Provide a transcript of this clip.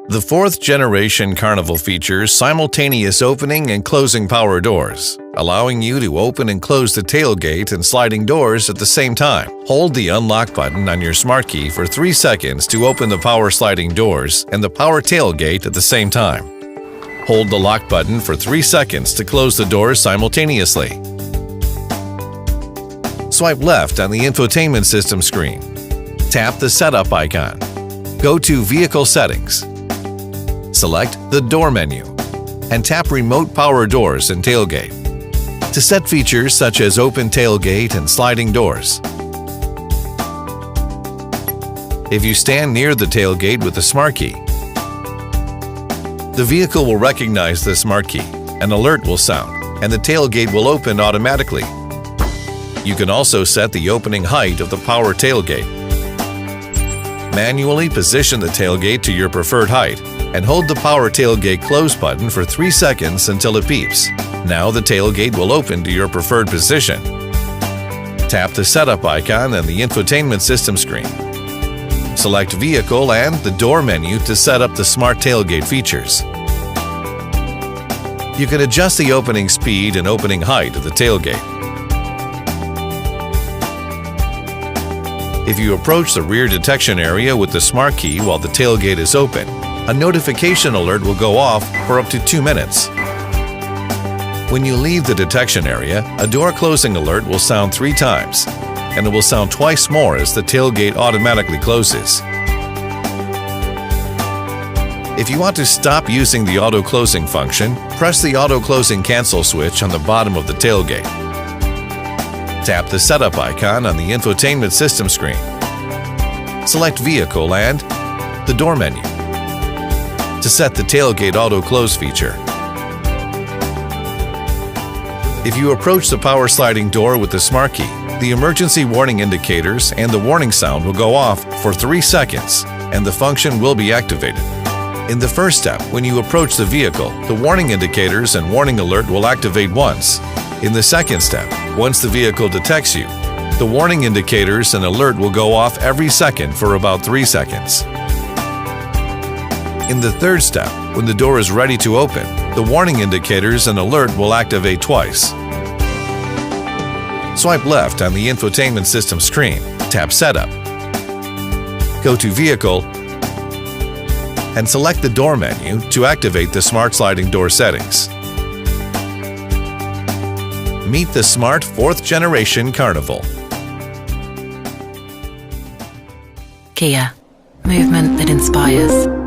The fourth-generation Carnival features simultaneous opening and closing power doors, allowing you to open and close the tailgate and sliding doors at the same time. Hold the unlock button on your smart key for 3 seconds to open the power sliding doors and the power tailgate at the same time. Hold the lock button for 3 seconds to close the doors simultaneously. Swipe left on the infotainment system screen. Tap the setup icon. Go to Vehicle Settings. Select the Door menu and tap Remote Power Doors and Tailgate to set features such as open tailgate and sliding doors. If you stand near the tailgate with the smart key, the vehicle will recognize the smart key, an alert will sound, and the tailgate will open automatically. You can also set the opening height of the power tailgate. Manually position the tailgate to your preferred height and hold the power tailgate close button for 3 seconds until it beeps. Now the tailgate will open to your preferred position. Tap the setup icon on the infotainment system screen. Select Vehicle and the Door menu to set up the smart tailgate features. You can adjust the opening speed and opening height of the tailgate. If you approach the rear detection area with the smart key while the tailgate is open, a notification alert will go off for up to 2 minutes. When you leave the detection area, a door closing alert will sound 3 times, and it will sound twice more as the tailgate automatically closes. If you want to stop using the auto closing function, press the auto closing cancel switch on the bottom of the tailgate. Tap the setup icon on the infotainment system screen. Select Vehicle and the Door menu to set the tailgate auto close feature. If you approach the power sliding door with the smart key, the emergency warning indicators and the warning sound will go off for 3 seconds, and the function will be activated. In the first step, when you approach the vehicle, the warning indicators and warning alert will activate once. In the second step, once the vehicle detects you, the warning indicators and alert will go off every second for about 3 seconds. In the third step, when the door is ready to open, the warning indicators and alert will activate twice. Swipe left on the infotainment system screen, tap Setup. Go to Vehicle and select the Door menu to activate the smart sliding door settings. Meet the smart 4th generation Carnival. Kia, movement that inspires.